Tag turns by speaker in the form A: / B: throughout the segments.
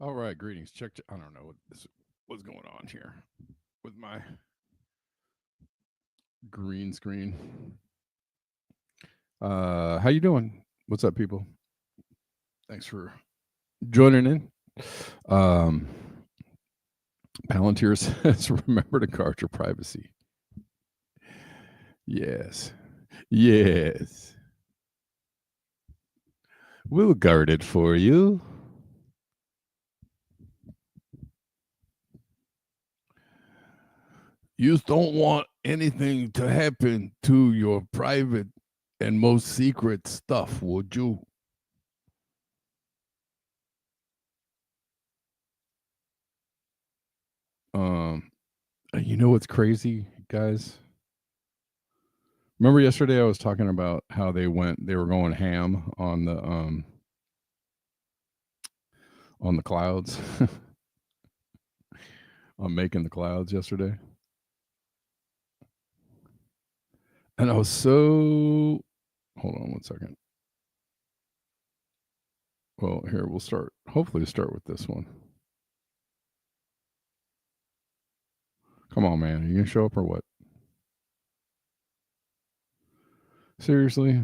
A: All right, greetings. I don't know what's going on here with my green screen. How you doing? What's up, people? Thanks for joining in. Palantir says, remember to guard your privacy. Yes. Yes. We'll guard it for you. You don't want anything to happen to your private and most secret stuff, would you? You know what's crazy, guys? Remember yesterday I was talking about how they were going ham on the clouds, on making the clouds yesterday. And I was so, hold on one second. Well, here we'll hopefully start with this one. Come on, man. Are you going to show up or what? Seriously?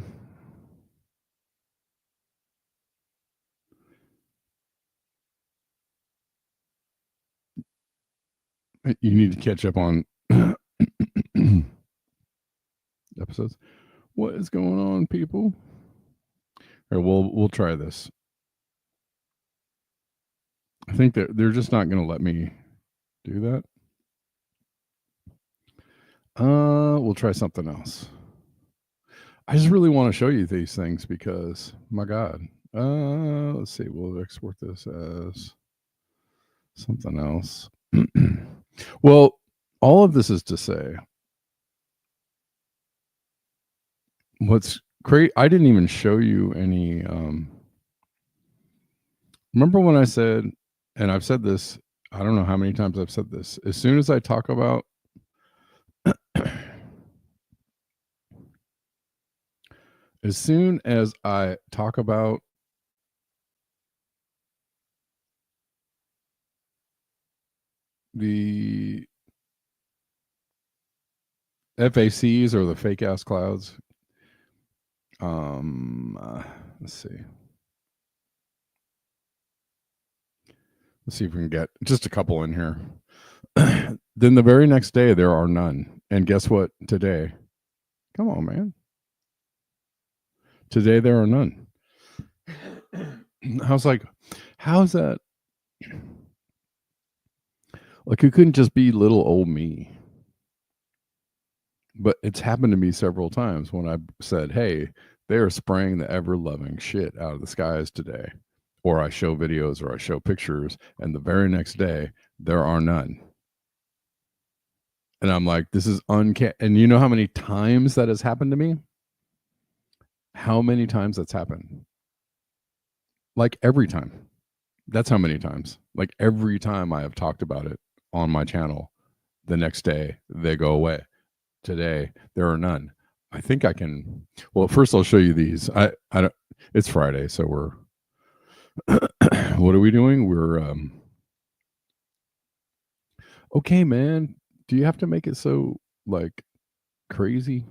A: You need to catch up on episodes. What is going on, people? All right, we'll try this. I think that they're just not going to let me do that. We'll try something else. I just really want to show you these things because, my God. Let's see. We'll export this as something else. Well, all of this is to say, what's great. I didn't even show you any. Remember when I said, and I've said this, I don't know how many times I've said this. As soon as I talk about as soon as I talk about the FACs or the fake ass clouds, let's see. Let's see if we can get just a couple in here. Then the very next day, there are none. And guess what? Today, come on, man. Today, there are none. I was like, how's that? Like, it couldn't just be little old me. But it's happened to me several times when I said, hey, they are spraying the ever loving shit out of the skies today. Or I show videos or I show pictures, and the very next day, there are none. And I'm like, this is uncanny. And you know how many times that has happened to me? How many times that's happened? Like every time. That's how many times. Like every time I have talked about it on my channel, the next day they go away. Today there are none. I think I can. Well, first I'll show you these. I don't. It's Friday, so we're. What are we doing? We're okay, man. Do you have to make it so like crazy?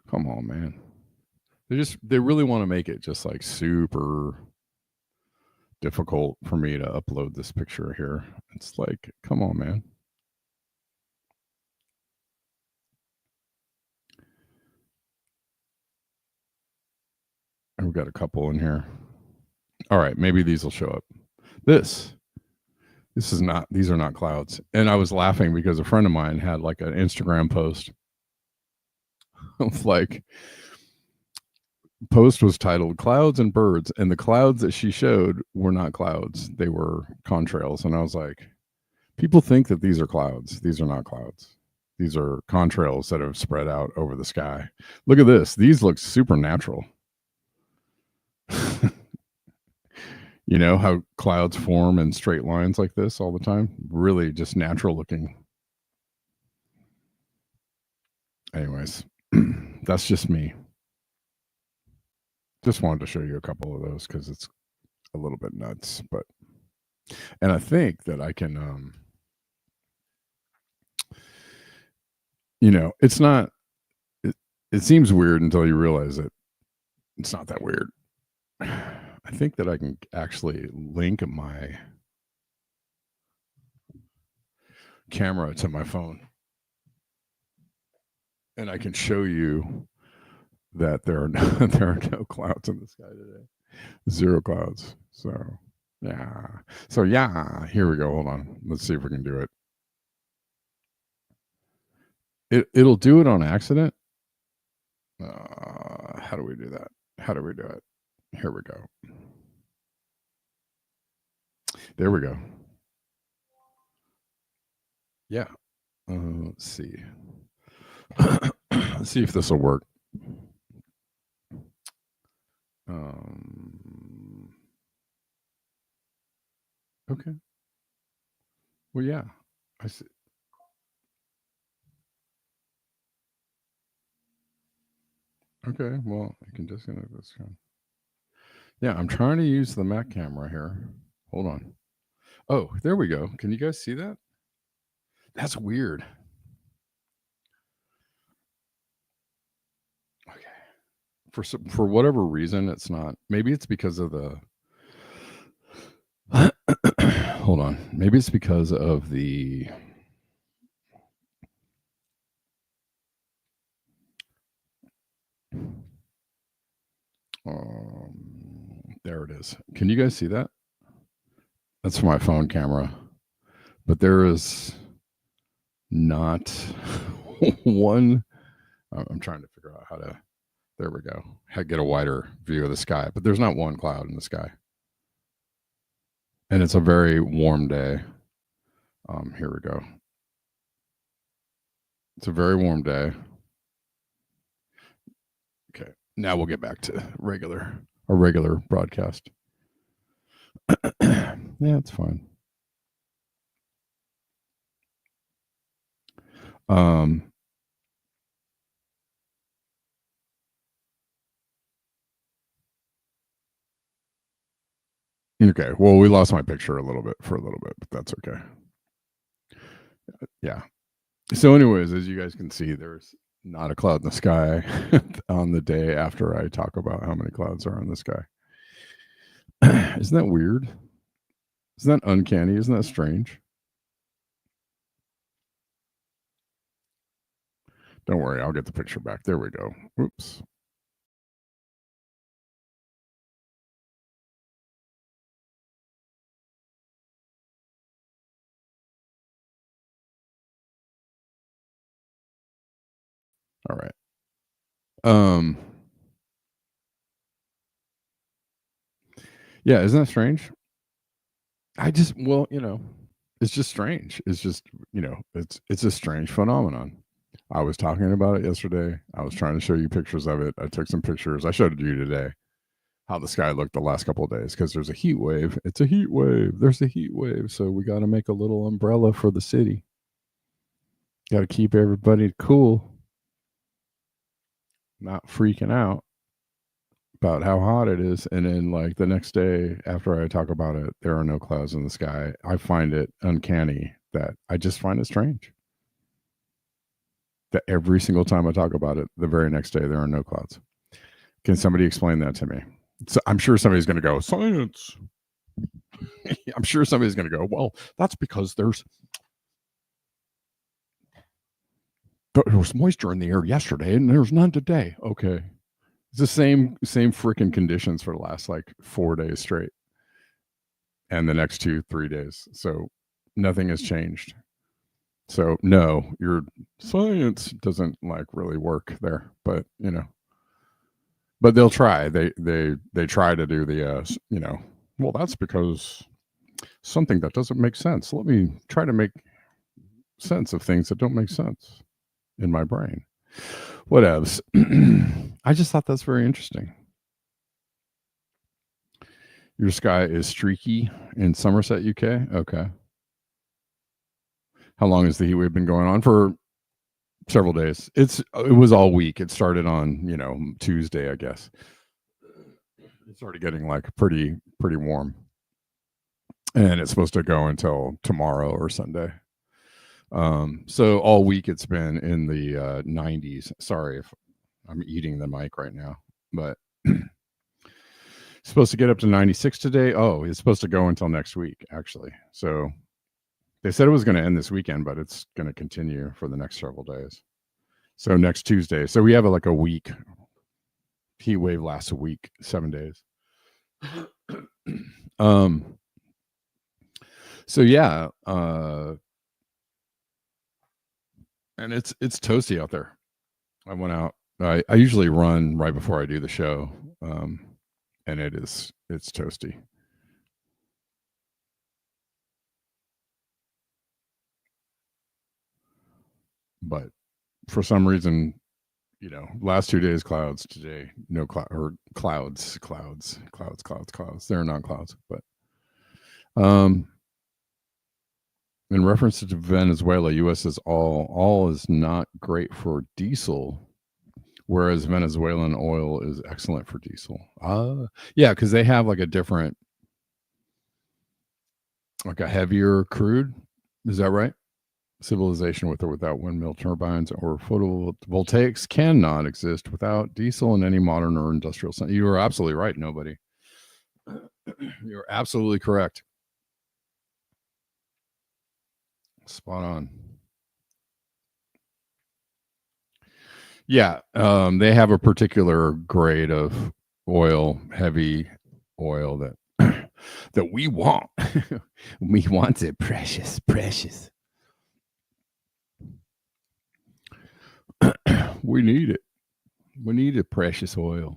A: Come on, man. They really want to make it just like super difficult for me to upload this picture here. It's like, come on, man. And we've got a couple in here. All right, maybe these will show up. These are not clouds. And I was laughing because a friend of mine had like an Instagram post of like, post was titled Clouds and Birds, and the clouds that she showed were not clouds. They were contrails. And I was like, people think that these are clouds. These are not clouds. These are contrails that have spread out over the sky. Look at this. These look supernatural. You know how clouds form in straight lines like this all the time? Really just natural looking. Anyways, that's just me. Just wanted to show you a couple of those because it's a little bit nuts. And I think that I can, it's not, it seems weird until you realize it. It's not that weird. I think that I can actually link my camera to my phone. And I can show you that there are no clouds in the sky today. 0 clouds. So yeah. Here we go. Hold on. Let's see if we can do it. It'll do it on accident. How do we do that? How do we do it? Here we go. There we go. Yeah. Let's see. Let's see if this will work. Okay. Well, yeah. I see. Okay. Well, I can disconnect this. Yeah, I'm trying to use the Mac camera here. Hold on. Oh, there we go. Can you guys see that? That's weird. Okay. For whatever reason, it's not. Maybe it's because of the. Hold on. Maybe it's because of the. There it is. Can you guys see that? That's for my phone camera. But there is not one. I'm trying to figure out how to. There we go. Get a wider view of the sky, but there's not one cloud in the sky. And it's a very warm day. Here we go. It's a very warm day. Okay. Now we'll get back to a regular broadcast. Yeah, it's fine. Okay. Well, we lost my picture for a little bit, but that's okay. Yeah. So, anyways, as you guys can see, there's not a cloud in the sky on the day after I talk about how many clouds are in the sky. Isn't that weird? Isn't that uncanny? Isn't that strange? Don't worry, I'll get the picture back. There we go. Oops. All right. Yeah, isn't that strange? Well, it's just strange. It's just, it's a strange phenomenon. I was talking about it yesterday. I was trying to show you pictures of it. I took some pictures. I showed you today how the sky looked the last couple of days because there's a heat wave. It's a heat wave. There's a heat wave. So we got to make a little umbrella for the city. Got to keep everybody cool, not freaking out about how hot it is. And then, like, the next day after I talk about it, there are no clouds in the sky. I find it uncanny that I just find it strange that every single time I talk about it, the very next day, there are no clouds. Can somebody explain that to me? So I'm sure somebody's going to go, science. I'm sure somebody's going to go, well, that's because there's moisture in the air yesterday and there's none today. Okay. It's the same freaking conditions for the last like 4 days straight. And the next 2-3 days. So nothing has changed. So no, your science doesn't like really work there, but but they'll try. They try to do the well, that's because something that doesn't make sense. Let me try to make sense of things that don't make sense in my brain. Whatevs. I just thought that's very interesting. Your sky is streaky in Somerset, UK. Okay. How long has the heat wave been going on? For several days. It was all week. It started on Tuesday, I guess. It started getting like pretty warm, and it's supposed to go until tomorrow or Sunday. So all week it's been in the 90s. Sorry if I'm eating the mic right now, but supposed to get up to 96 today. Oh, it's supposed to go until next week, actually. So they said it was going to end this weekend, but it's going to continue for the next several days. So next Tuesday. So we have like a week. Heat wave lasts a week, 7 days. So yeah, and it's toasty out there. I went out. I usually run right before I do the show, and it's toasty. but for some reason, last 2 days clouds, today no cloud, or clouds. They're not clouds, but in reference to Venezuela, U.S. says all is not great for diesel, whereas Venezuelan oil is excellent for diesel. Yeah, because they have like a different, like a heavier crude. Is that right? Civilization with or without windmill turbines or photovoltaics cannot exist without diesel in any modern or industrial sense. You are absolutely right. Nobody. You're absolutely correct. Spot on. Yeah, they have a particular grade of oil, heavy oil that that we want. We want it precious. We need it. We need a precious oil.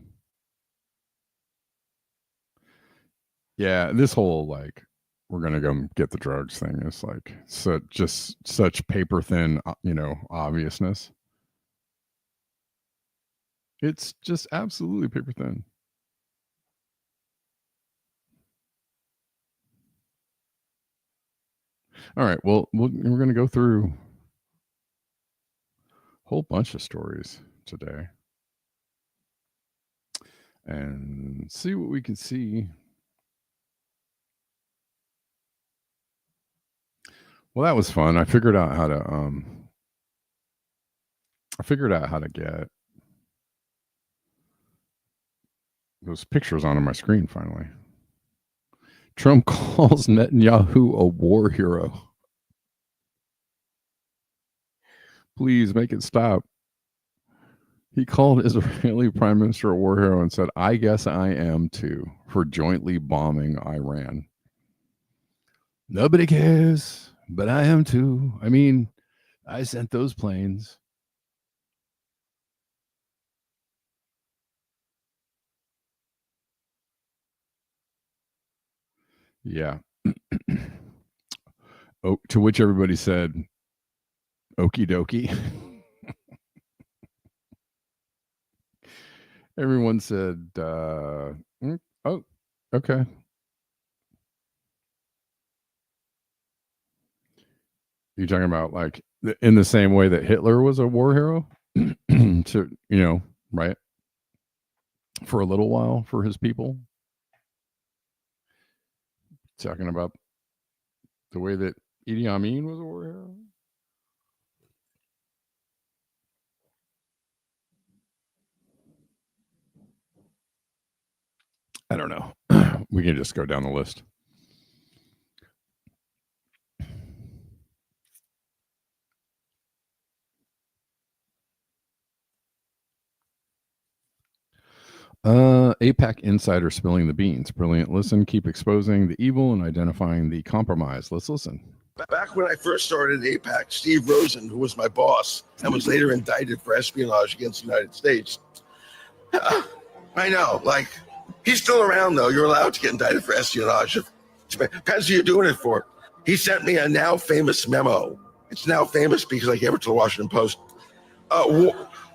A: Yeah, this whole like we're gonna go get the drugs thing is like just such paper thin, obviousness. It's just absolutely paper thin. All right, well, we're going to go through a whole bunch of stories today and see what we can see. Well, that was fun. I figured out how to get those pictures onto my screen finally. Trump calls Netanyahu a war hero. Please make it stop. He called Israeli Prime Minister a war hero and said, I guess I am too, for jointly bombing Iran. Nobody cares, but I am too. I mean, I sent those planes. Yeah. Oh, to which everybody said, okie dokie. Everyone said, oh, okay. You're talking about like in the same way that Hitler was a war hero to, right? For a little while for his people. Talking about the way that Idi Amin was a war hero. I don't know. We can just go down the list. APAC insider spilling the beans. Brilliant. Listen, keep exposing the evil and identifying the compromise. Let's listen.
B: Back when I first started APAC, Steve Rosen, who was my boss and was later indicted for espionage against the United States. I know, like, he's still around, though. You're allowed to get indicted for espionage. Depends who you're doing it for. He sent me a now famous memo. It's now famous because I gave it to the Washington Post.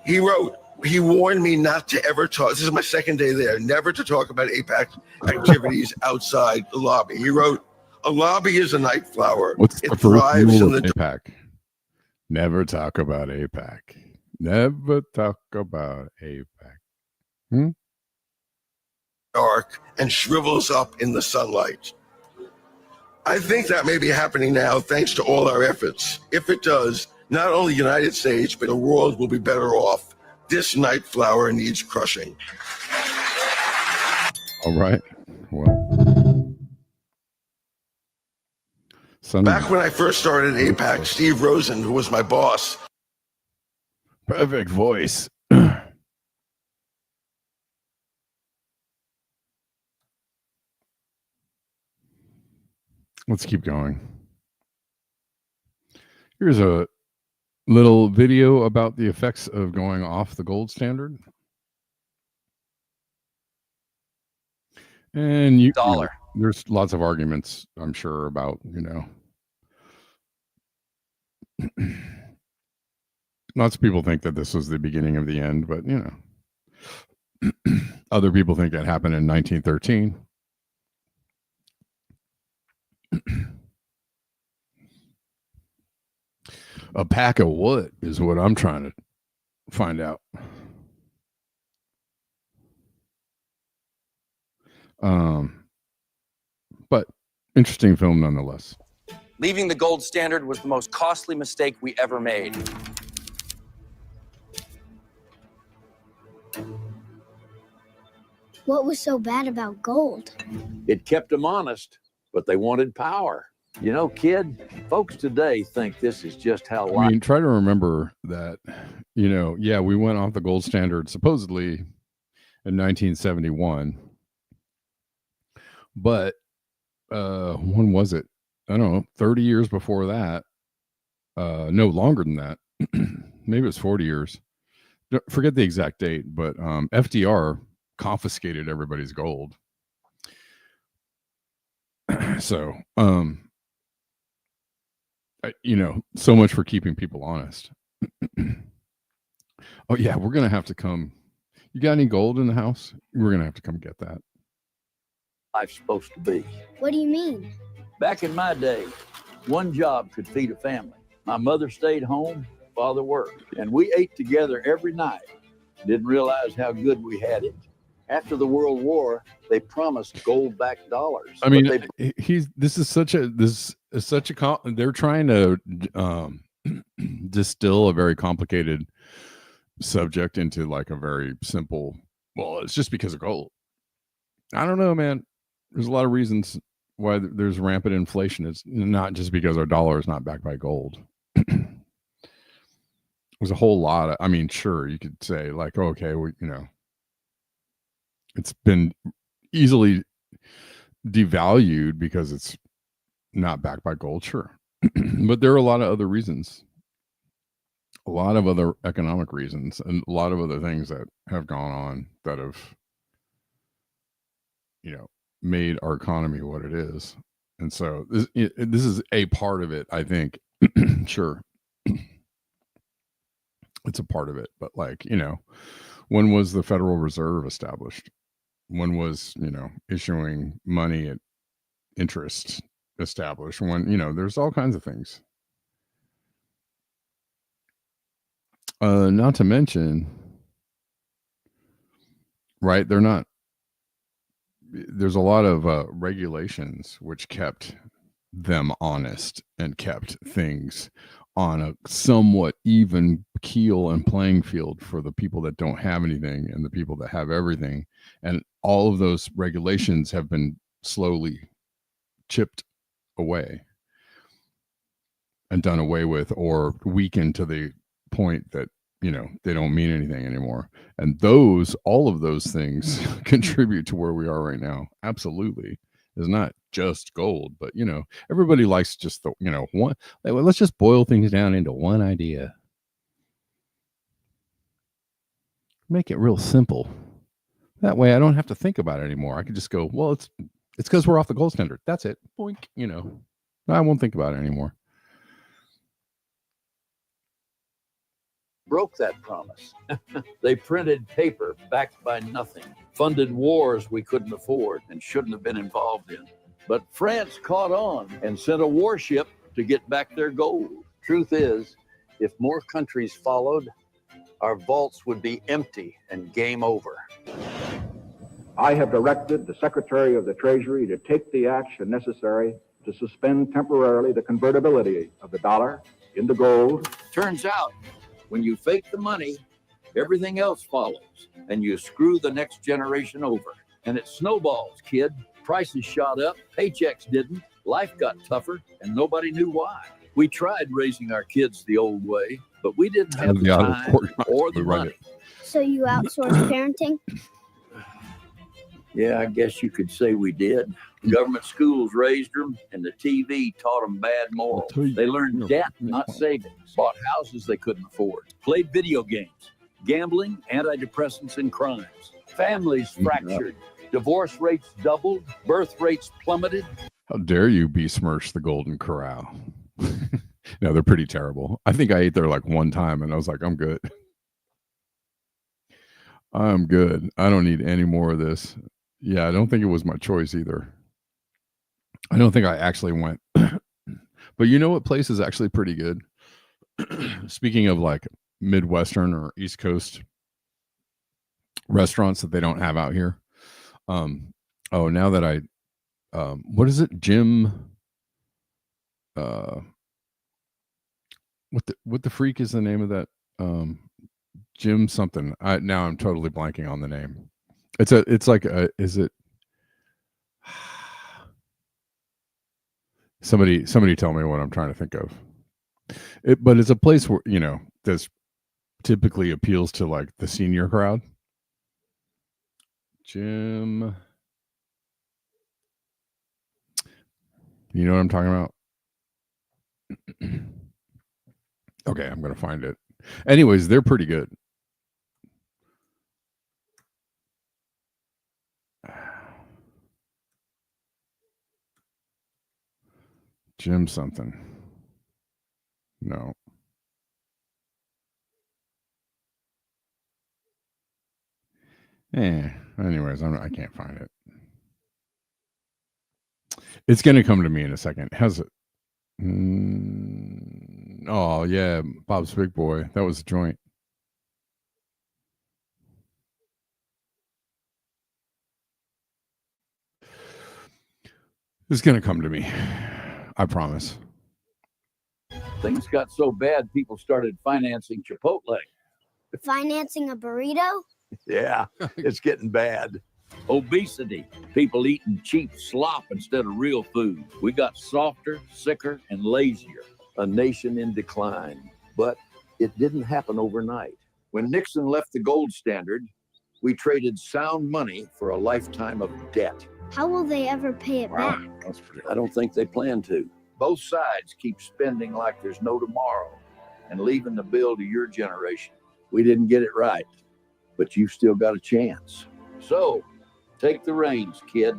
B: He wrote, he warned me not to ever talk. This is my second day there, never to talk about APAC activities outside the lobby. He wrote, a lobby is a night flower.
A: What's the first rule of APAC? Never talk about APAC. Never talk about APAC.
B: Dark and shrivels up in the sunlight. I think that may be happening now thanks to all our efforts. If it does, not only the United States, but the world will be better off. This night flower needs crushing.
A: All right. Well.
B: Back when I first started APAC, Steve Rosen, who was my boss.
A: Perfect voice. Let's keep going. Here's a little video about the effects of going off the gold standard. And there's lots of arguments, I'm sure, about, Lots of people think that this was the beginning of the end, but other people think it happened in 1913. A pack of what is what I'm trying to find out. But interesting film nonetheless.
C: Leaving the gold standard was the most costly mistake we ever made.
D: What was so bad about gold?
E: It kept them honest, but they wanted power. You know, kid, folks today think this is just how life...
A: I mean, try to remember that, we went off the gold standard supposedly in 1971. But when was it? I don't know, 30 years before that. No, longer than that. Maybe it was 40 years. Forget the exact date, but FDR confiscated everybody's gold. So, so much for keeping people honest. Oh yeah, we're gonna have to come. You got any gold in the house? We're gonna have to come get that.
E: Life's supposed to be.
D: What do you mean?
E: Back in my day, one job could feed a family. My mother stayed home, father worked, and we ate together every night. Didn't realize how good we had it. After the World War, they promised gold-backed dollars.
A: I mean, this is such a they're trying to distill a very complicated subject into like a very simple, well, it's just because of gold. I don't know, man. There's a lot of reasons why there's rampant inflation. It's not just because our dollar is not backed by gold. There's a whole lot of, I mean, sure, you could say like, okay, it's been easily devalued because it's not backed by gold, sure. But there are a lot of other reasons, a lot of other economic reasons, and a lot of other things that have gone on that have, made our economy what it is. And so this is a part of it, I think. Sure. It's a part of it, but like, when was the Federal Reserve established? When was, issuing money at interest established? When, there's all kinds of things. Not to mention, right, there's a lot of regulations which kept them honest and kept things on a somewhat even keel and playing field for the people that don't have anything and the people that have everything. And all of those regulations have been slowly chipped away and done away with or weakened to the point that, they don't mean anything anymore. And all of those things contribute to where we are right now. Absolutely. It's not just gold, but everybody likes just the one. Let's just boil things down into one idea. Make it real simple. That way I don't have to think about it anymore. I can just go, well, it's because we're off the gold standard. That's it. Boink. I won't think about it anymore.
E: Broke that promise. They printed paper backed by nothing, funded wars we couldn't afford and shouldn't have been involved in. But France caught on and sent a warship to get back their gold. Truth is, if more countries followed, our vaults would be empty and game over.
F: I have directed the Secretary of the Treasury to take the action necessary to suspend temporarily the convertibility of the dollar into gold.
E: Turns out, when you fake the money, everything else follows, and you screw the next generation over. And it snowballs, kid. Prices shot up, paychecks didn't, life got tougher, and nobody knew why. We tried raising our kids the old way, but we didn't have the time or the money.
D: So you outsourced parenting?
E: Yeah, I guess you could say we did. Government schools raised them, and the TV taught them bad morals. They learned debt, not savings. Bought houses they couldn't afford. Played video games, gambling, antidepressants, and crimes. Families fractured. Divorce rates doubled. Birth rates plummeted.
A: How dare you besmirch the Golden Corral? No, they're pretty terrible. I think I ate there like one time and I was like, I'm good. I'm good. I don't need any more of this. Yeah, I don't think it was my choice either. I don't think I actually went. But you know what place is actually pretty good? Speaking of like Midwestern or East Coast restaurants that they don't have out here. Now that I what is it? Jim what the freak is the name of that? Jim something. Now I'm totally blanking on the name. It's like is it somebody tell me what I'm trying to think of. But it's a place where, you know, this typically appeals to like the senior crowd. Jim, you know what I'm talking about? Okay, I'm gonna find it. Anyways, they're pretty good. Jim something. No. Anyways, I can't find it. It's gonna come to me in a second. How's it? Oh yeah, Bob's Big Boy. That was a joint. It's gonna come to me. I promise.
E: Things got so bad, people started financing Chipotle.
D: Financing a burrito?
E: Yeah, it's getting bad. Obesity, people eating cheap slop instead of real food. We got softer, sicker, and lazier. A nation in decline. But it didn't happen overnight. When Nixon left the gold standard, we traded sound money for a lifetime of debt.
D: How will they ever pay it back?
E: I don't think they plan to. Both sides keep spending like there's no tomorrow and leaving the bill to your generation. We didn't get it right, but you've still got a chance. So, take the reins, kid.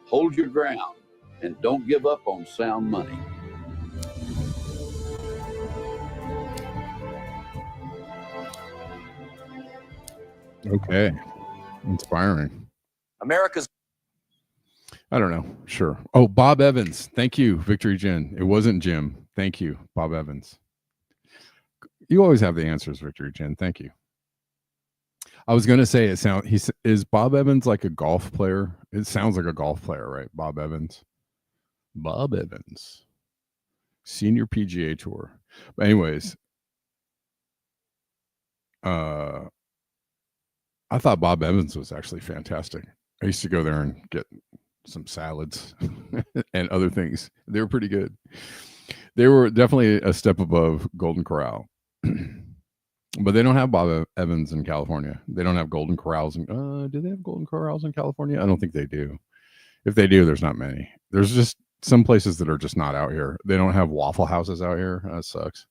E: Hold your ground and don't give up on sound money.
A: Okay. Inspiring.
C: America's
A: I don't know. Sure. Oh, Bob Evans. Thank you, Victory Jen. It wasn't Jim. Thank you, Bob Evans. You always have the answers, Victory Jen. Thank you. I was going to say is Bob Evans like a golf player? It sounds like a golf player, right? Bob Evans. Bob Evans. Senior PGA Tour. But anyways, I thought Bob Evans was actually fantastic. I used to go there and get some salads and other things. They were pretty good. They were definitely a step above Golden Corral. But they don't have Bob Evans in California. They don't have Golden Corrals. Do they have Golden Corrals in California? I don't think they do. If they do, there's not many. There's just some places that are just not out here. They don't have Waffle Houses out here. That sucks.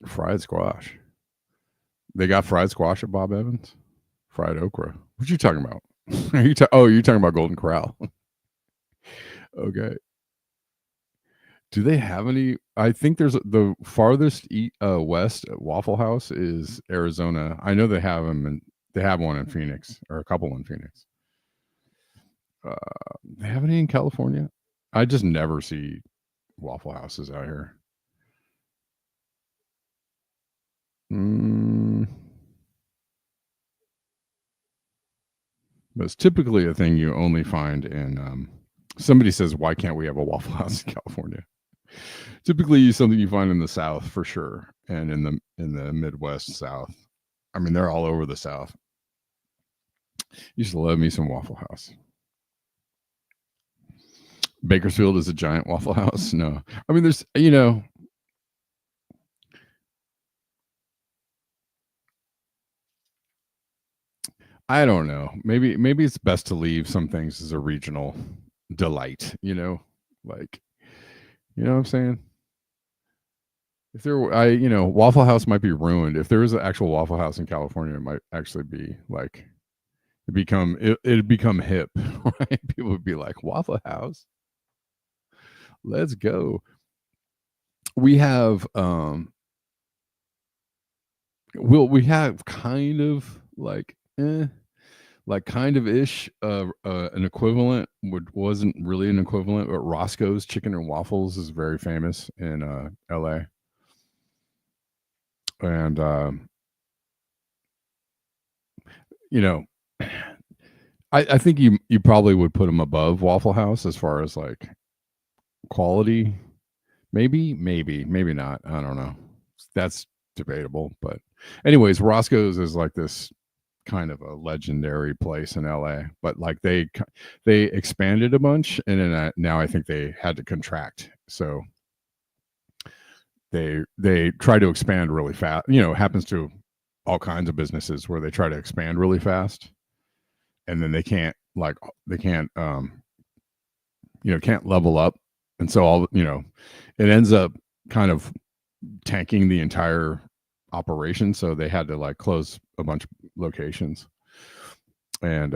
A: Fried squash. They got fried squash at Bob Evans? Fried okra. What you talking about? You're talking about Golden Corral. Okay. Do they have any? I think there's the farthest west Waffle House is Arizona. I know they have them, and they have one in Phoenix, or a couple in Phoenix. They have any in California? I just never see Waffle Houses out here. But it's typically a thing you only find in. Somebody says, "Why can't we have a Waffle House in California?" Typically, something you find in the South for sure, and in the Midwest South. I mean, they're all over the South. Used to love me some Waffle House. Bakersfield is a giant Waffle House. No, I mean, there's I don't know. Maybe it's best to leave some things as a regional delight. Like, you know what I'm saying? If there were, Waffle House might be ruined. If there was an actual Waffle House in California, it might actually be like it'd become hip, right? People would be like, Waffle House, let's go. we have we have kind of like kind of ish an equivalent, wasn't really an equivalent, but Roscoe's Chicken and Waffles is very famous in LA. And you know, I think you probably would put them above Waffle House as far as like quality. Maybe not. I don't know. That's debatable. But anyways, Roscoe's is like this kind of a legendary place in LA. But like they expanded a bunch, and then now I think they had to contract. So they try to expand really fast. You know, it happens to all kinds of businesses where they try to expand really fast, and then they can't can't level up, and so it ends up kind of tanking the entire operation. So they had to like close a bunch of locations, and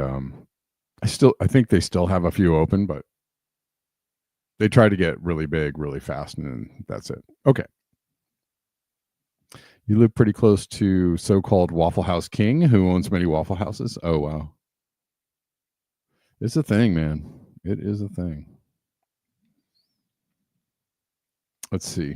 A: I think they still have a few open, but they try to get really big really fast, and then that's it. Okay. You live pretty close to so-called Waffle House King, who owns many Waffle Houses. Oh, wow. It's a thing, man. It is a thing. Let's see.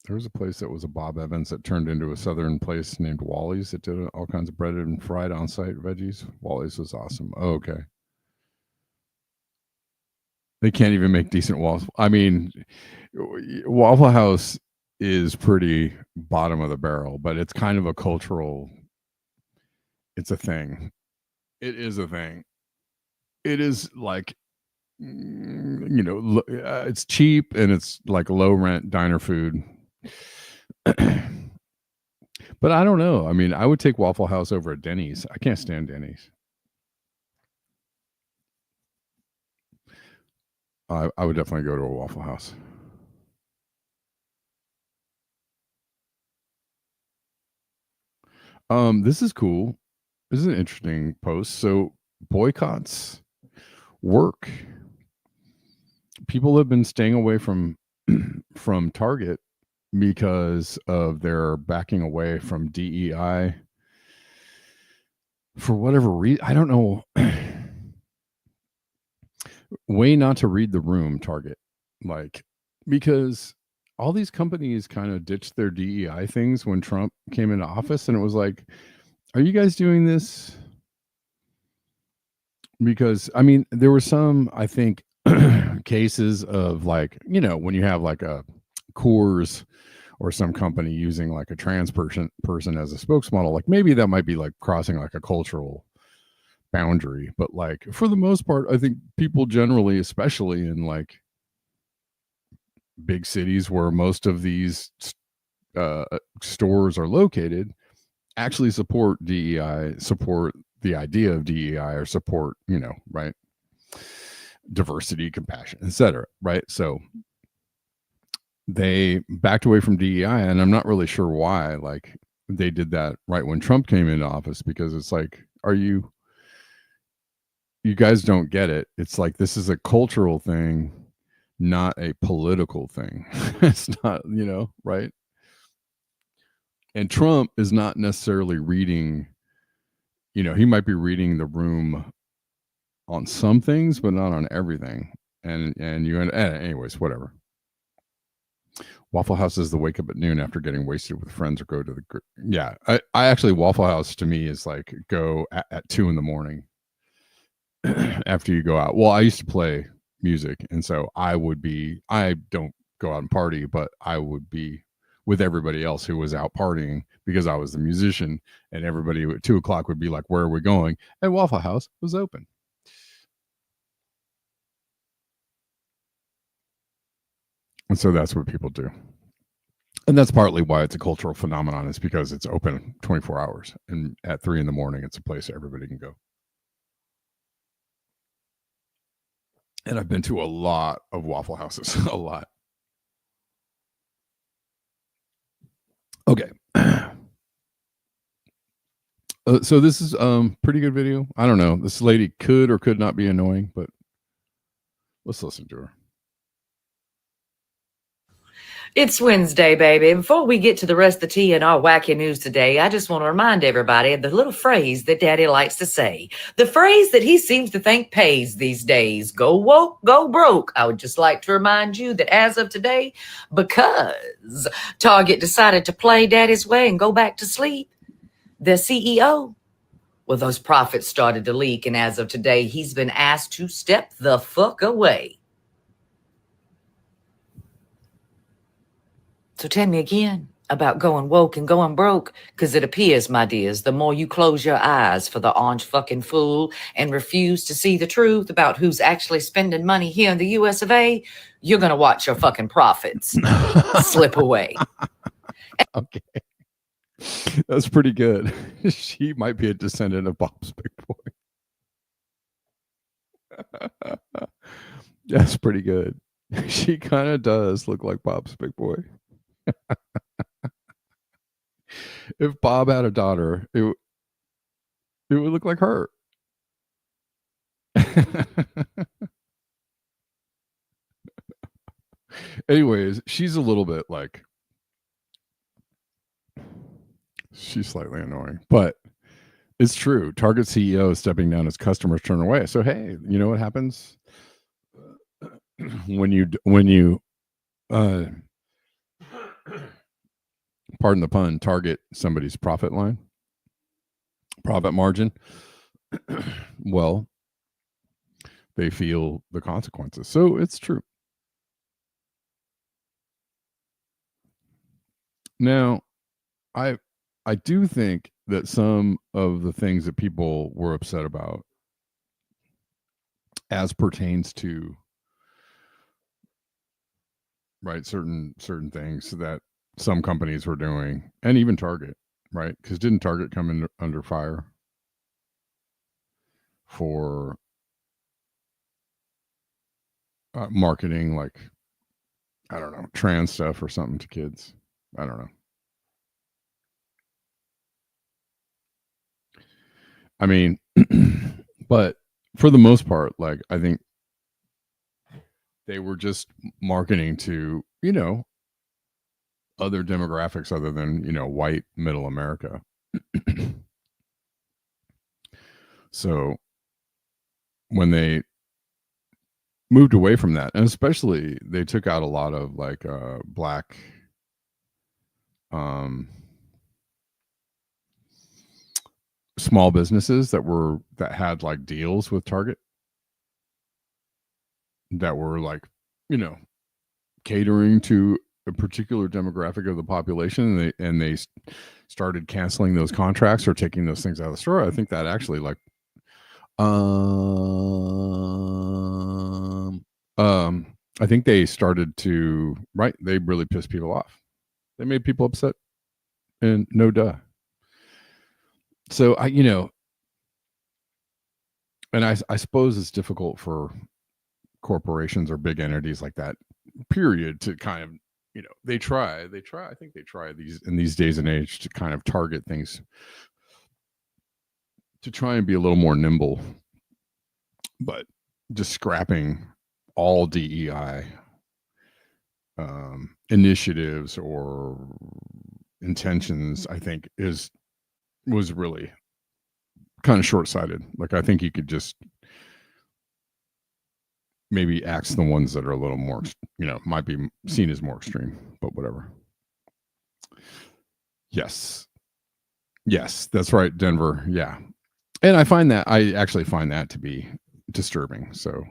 A: There was a place that was a Bob Evans that turned into a southern place named Wally's that did all kinds of breaded and fried on-site veggies. Wally's was awesome. Oh, okay. They can't even make decent waffles. I mean, Waffle House is pretty bottom of the barrel, but it's kind of a cultural, it's a thing. It is a thing. It is like, it's cheap and it's like low rent diner food. But I don't know. I mean, I would take Waffle House over at Denny's. I can't stand Denny's. I would definitely go to a Waffle House. This is cool. This is an interesting post. So boycotts work. People have been staying away from Target because of their backing away from DEI for whatever reason. I don't know. Way not to read the room, Target. Like, because all these companies kind of ditched their DEI things when Trump came into office, and it was like, are you guys doing this? Because I mean, there were some, I think, cases of like, when you have like a Coors or some company using like a trans person as a spokesmodel, like maybe that might be like crossing like a cultural boundary. But like for the most part, I think people generally, especially in like big cities where most of these stores are located, actually support DEI, support the idea of DEI, or support, right, diversity, compassion, etc. Right? So they backed away from DEI, and I'm not really sure why. Like they did that right when Trump came into office, because it's like, you guys don't get it. It's like, this is a cultural thing, not a political thing. It's not, right? And Trump is not necessarily reading, he might be reading the room on some things, but not on everything. And anyways, whatever. Waffle House is the wake up at noon after getting wasted with friends, or go to the, yeah. I actually, Waffle House to me is like go at 2 a.m. after you go out. Well, I used to play music, and so I don't go out and party, but I would be with everybody else who was out partying because I was the musician, and everybody at 2 o'clock would be like, where are we going? And Waffle House was open. And so that's what people do. And that's partly why it's a cultural phenomenon, is because it's open 24 hours. And at 3 a.m, it's a place everybody can go. And I've been to a lot of Waffle Houses, a lot. Okay. So this is pretty good video. I don't know. This lady could or could not be annoying, but let's listen to her.
G: It's Wednesday, baby. Before we get to the rest of the tea and our wacky news today, I just want to remind everybody of the little phrase that Daddy likes to say. The phrase that he seems to think pays these days. Go woke, go broke. I would just like to remind you that as of today, because Target decided to play Daddy's way and go back to sleep, their CEO, well, those profits started to leak, and as of today, he's been asked to step the fuck away. So tell me again about going woke and going broke, because it appears, my dears, the more you close your eyes for the orange fucking fool and refuse to see the truth about who's actually spending money here in the US of A, you're going to watch your fucking profits slip away.
A: Okay. That's pretty good. She might be a descendant of Bob's Big Boy. That's pretty good. She kind of does look like Bob's Big Boy. If Bob had a daughter, it would look like her. Anyways, she's a little bit like, she's slightly annoying, but it's true. Target CEO is stepping down as customers turn away. So, hey, you know what happens when you pardon the pun, target somebody's profit margin? Well, they feel the consequences. So it's true. Now, I do think that some of the things that people were upset about as pertains to certain things that some companies were doing, and even Target, right? Because didn't Target come in under fire for marketing, like, I don't know, trans stuff or something to kids? I don't know. I mean, but for the most part, like, I think they were just marketing to, other demographics other than, white middle America. So when they moved away from that, and especially they took out a lot of like black small businesses that had like deals with Target that were like, catering to a particular demographic of the population, and they started canceling those contracts or taking those things out of the store. I think that actually like I think they started to, they really pissed people off. They made people upset, and no duh. So and I suppose it's difficult for corporations or big entities like that, period, to kind of, they try, I think they try these days and age to kind of target things to try and be a little more nimble, but just scrapping all DEI initiatives or intentions, I think was really kind of short-sighted. Like, I think you could just maybe axe the ones that are a little more, might be seen as more extreme, but whatever. Yes, that's right, Denver. Yeah. And I actually find that to be disturbing. So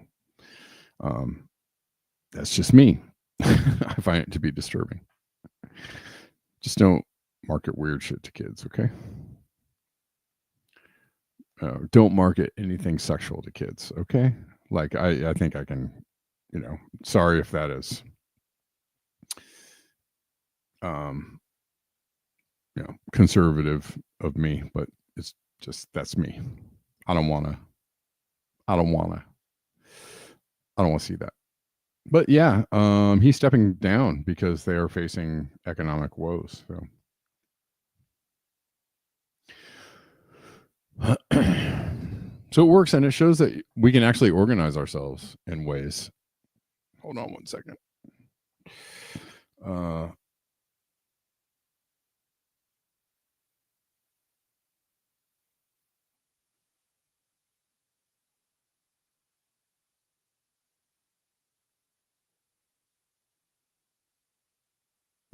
A: that's just me. I find it to be disturbing. Just don't market weird shit to kids, okay? Don't market anything sexual to kids, okay? Like, I think I can, sorry if that is, conservative of me, but it's just, that's me. I don't want to see that. But yeah, he's stepping down because they are facing economic woes. So it works, and it shows that we can actually organize ourselves in ways. Hold on one second.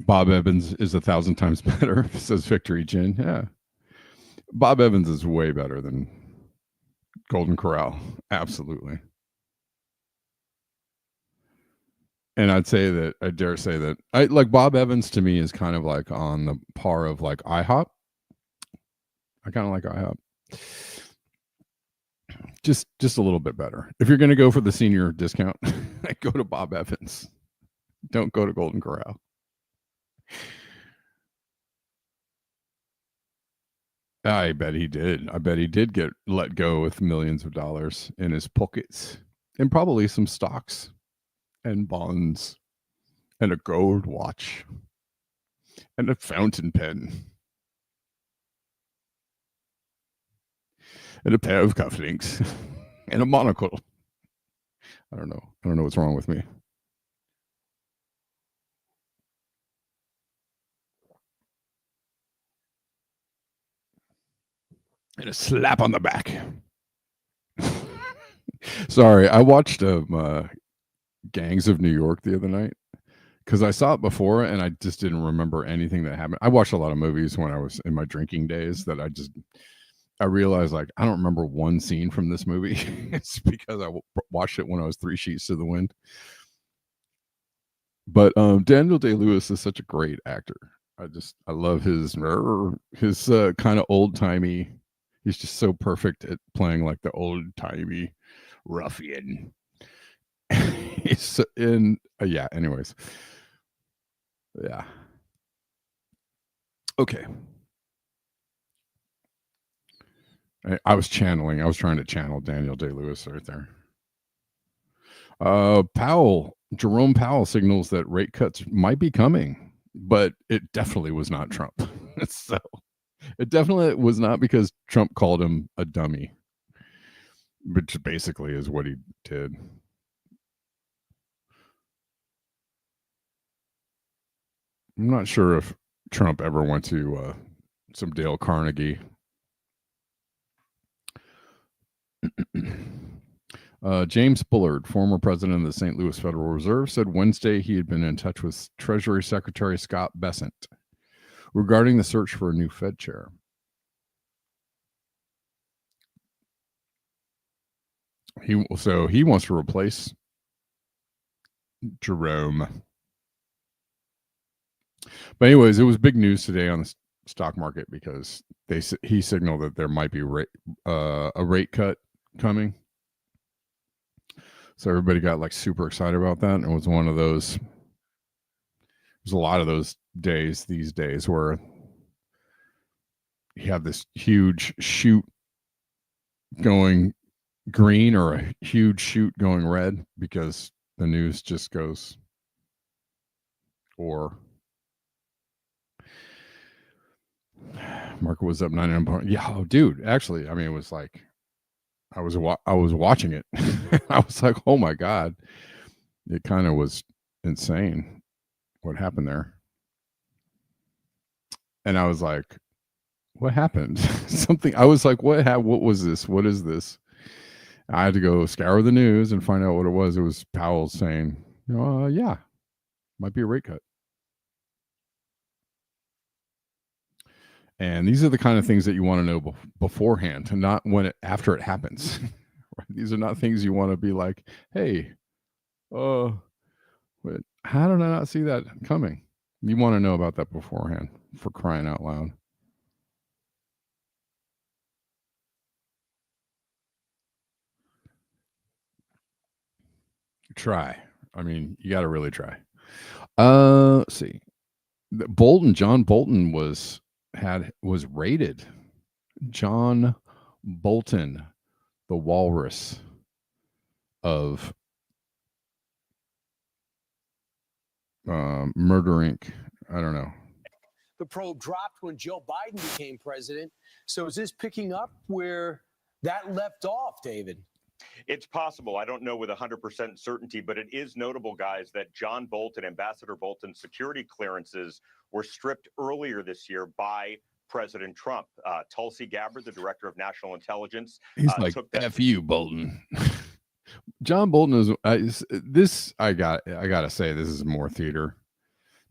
A: Bob Evans is 1,000 times better, says Victory Gin. Yeah. Bob Evans is way better than Golden Corral. Absolutely. And I dare say that I like Bob Evans to me is kind of like on the par of like IHOP. I kind of like IHOP. Just a little bit better. If you're going to go for the senior discount, go to Bob Evans. Don't go to Golden Corral. I bet he did. I bet he did get let go with millions of dollars in his pockets and probably some stocks and bonds and a gold watch and a fountain pen and a pair of cufflinks and a monocle. I don't know what's wrong with me. And a slap on the back. Sorry, I watched Gangs of New York the other night because I saw it before and I just didn't remember anything that happened. I watched a lot of movies when I was in my drinking days that I realized like I don't remember one scene from this movie. It's because I watched it when I was 3 sheets to the wind. But Daniel Day-Lewis is such a great actor. I love his kind of old timey. He's just so perfect at playing like the old timey ruffian. He's in yeah. Anyways, yeah. Okay. I was trying to channel Daniel Day-Lewis right there. Jerome Powell signals that rate cuts might be coming, but it definitely was not Trump. So it definitely was not because Trump called him a dummy, which basically is what he did. I'm not sure if Trump ever went to some Dale Carnegie. James Bullard, former president of the St. Louis Federal Reserve, said Wednesday he had been in touch with Treasury Secretary Scott Bessent regarding the search for a new Fed chair. He wants to replace Jerome. But anyways, it was big news today on the stock market because he signaled that there might be a rate cut coming. So everybody got like super excited about that. And it was one of those. There's a lot of those days these days where you have this huge shoot going green or a huge shoot going red because the news just goes or market was up 99 points. Yeah, oh, dude, actually, I mean, it was like I was watching it. I was like, oh my God. It kind of was insane what happened there. And I was like, what happened? I was like, what was this? What is this? I had to go scour the news and find out what it was. It was Powell saying, yeah, might be a rate cut. And these are the kind of things that you want to know beforehand, and not after it happens. Right? These are not things you want to be like, hey, how did I not see that coming? You want to know about that beforehand, for crying out loud. Try. I mean, you got to really try. Let's see. John Bolton was raided. John Bolton, the walrus of Murder Inc. I don't know.
H: The probe dropped when Joe Biden became president. So is this picking up where that left off, David?
I: It's possible. I don't know with 100% certainty, but it is notable, guys, that John Bolton, Ambassador Bolton's security clearances were stripped earlier this year by President Trump. Tulsi Gabbard, the director of national intelligence,
A: He's like,
I: took that.
A: F you, Bolton. John Bolton is I gotta say, this is more theater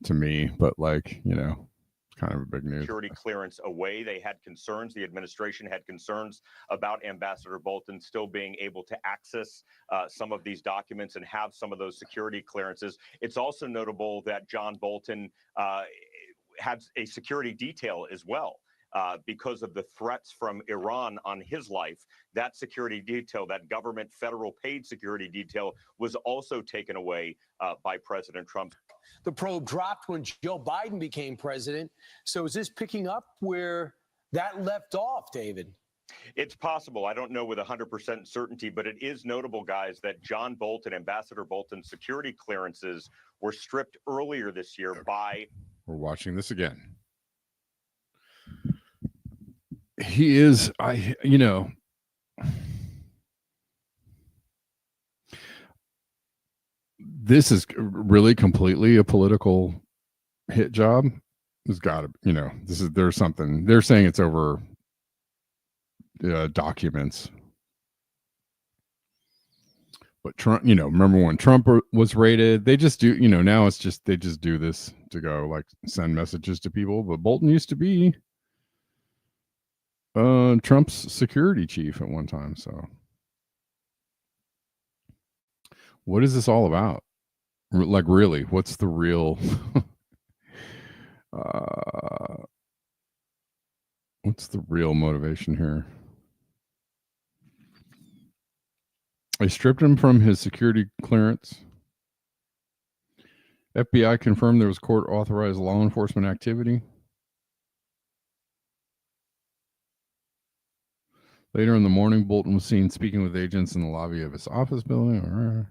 A: to me, but like, you know, kind of a big news.
I: Security clearance away. They had concerns. The administration had concerns about Ambassador Bolton still being able to access some of these documents and have some of those security clearances. It's also notable that John Bolton had a security detail as well. Because of the threats from Iran on his life, that security detail, that government federal paid security detail, was also taken away by President Trump.
H: The probe dropped when Joe Biden became president. So is this picking up where that left off, David?
I: It's possible. I don't know with 100% certainty, but it is notable, guys, that John Bolton, Ambassador Bolton's security clearances were stripped earlier this year by...
A: We're watching this again. He is, this is really completely a political hit job. There's got to, there's something. They're saying it's over documents. But Trump, remember when Trump was raided? They just do, now it's just, they just do this to go like send messages to people. But Bolton used to be Trump's security chief at one time. So what is this all about? Like, really, what's the real what's the real motivation here? I stripped him from his security clearance. FBI confirmed there was court authorized law enforcement activity. Later in the morning, Bolton was seen speaking with agents in the lobby of his office building.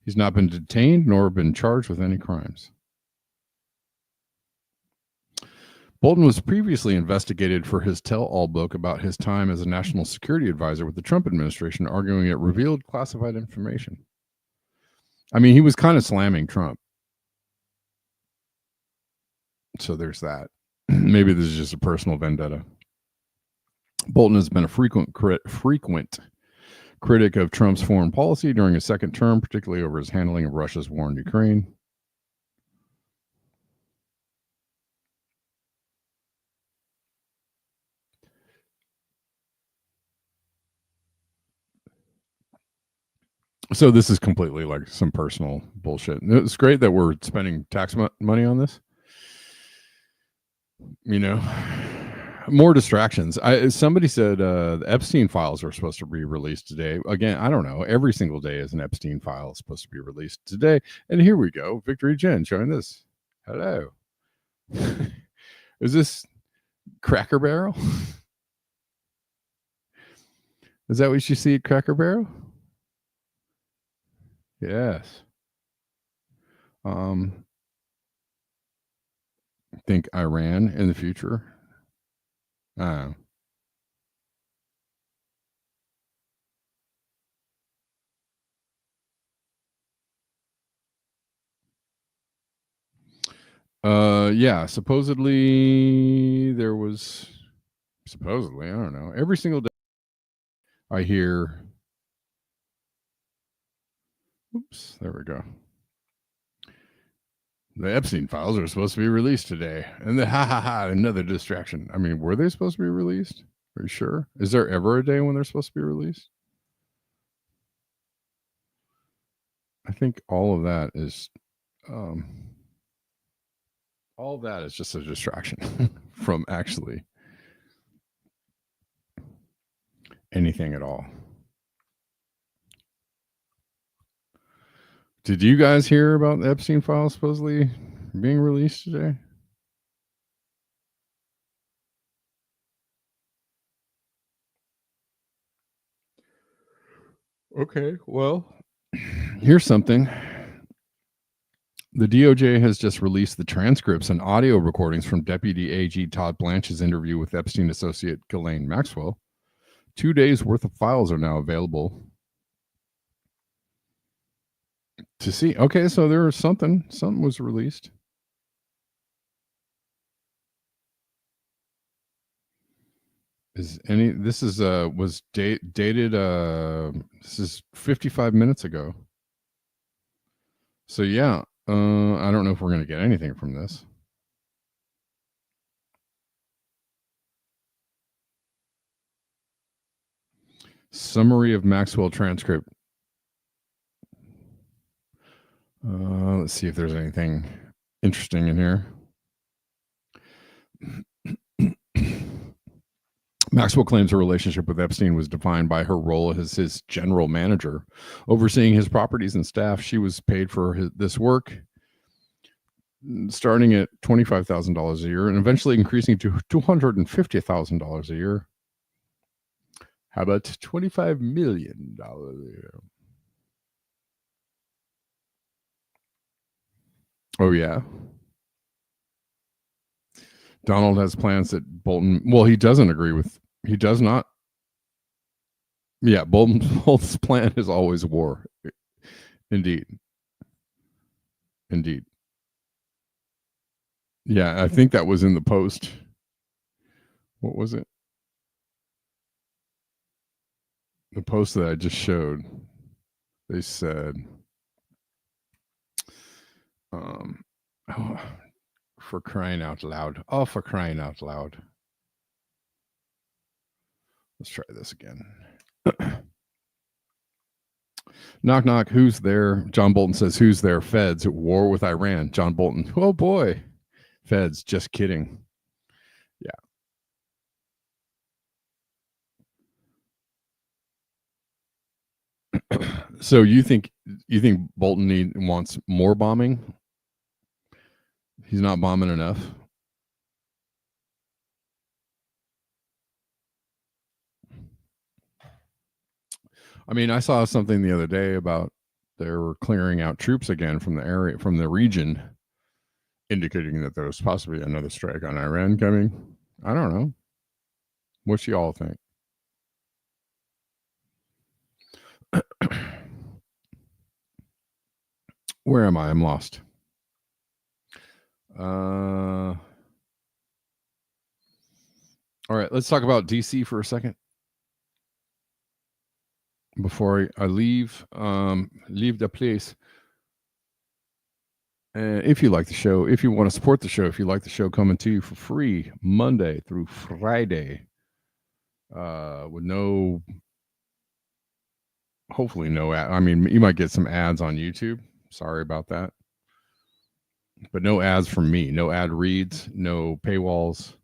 A: He's not been detained nor been charged with any crimes. Bolton was previously investigated for his tell-all book about his time as a national security advisor with the Trump administration, arguing it revealed classified information. I mean, he was kind of slamming Trump. So there's that. Maybe this is just a personal vendetta. Bolton has been a frequent critic of Trump's foreign policy during his second term, particularly over his handling of Russia's war in Ukraine. So this is completely like some personal bullshit. It's great that we're spending tax money on this. More distractions. Somebody said the Epstein files are supposed to be released today. Again, I don't know. Every single day is an Epstein file supposed to be released today. And here we go. Victory Jen showing this. Hello. Is this Cracker Barrel? Is that what you see at Cracker Barrel? Yes. Think Iran in the future? Yeah, supposedly there was I don't know, every single day I hear, oops, there we go. The Epstein files are supposed to be released today. And another distraction. I mean, were they supposed to be released? Are you sure? Is there ever a day when they're supposed to be released? I think all of that is just a distraction from actually anything at all. Did you guys hear about the Epstein files supposedly being released today? Okay, well, here's something. The DOJ has just released the transcripts and audio recordings from Deputy AG Todd Blanche's interview with Epstein associate Ghislaine Maxwell. 2 days worth of files are now available to see. Okay, so there was something was released. This is was dated this is 55 minutes ago. So yeah, I don't know if we're going to get anything from this. Summary of Maxwell transcript. Let's see if there's anything interesting in here. Maxwell claims her relationship with Epstein was defined by her role as his general manager, overseeing his properties and staff. She was paid for this work, starting at $25,000 a year and eventually increasing to $250,000 a year. How about $25 million a year? Oh, yeah. Donald has plans that Bolton, well, he does not. Yeah, Bolton's plan is always war. Indeed. Yeah, I think that was in the post. What was it? The post that I just showed. They said, for crying out loud. Oh, for crying out loud. Let's try this again. Knock, knock. Who's there? John Bolton says, who's there? Feds at war with Iran. John Bolton. Oh, boy. Feds. Just kidding. Yeah. So you think Bolton wants more bombing? He's not bombing enough. I mean, I saw something the other day about they were clearing out troops again from the area, from the region, indicating that there was possibly another strike on Iran coming. I don't know. What you all think? Where am I? I'm lost. All right, let's talk about DC for a second. Before I leave the place. If you like the show, if you want to support the show, if you like the show coming to you for free Monday through Friday, with hopefully no ad. I mean, you might get some ads on YouTube. Sorry about that. But no ads from me, no ad reads, no paywalls, et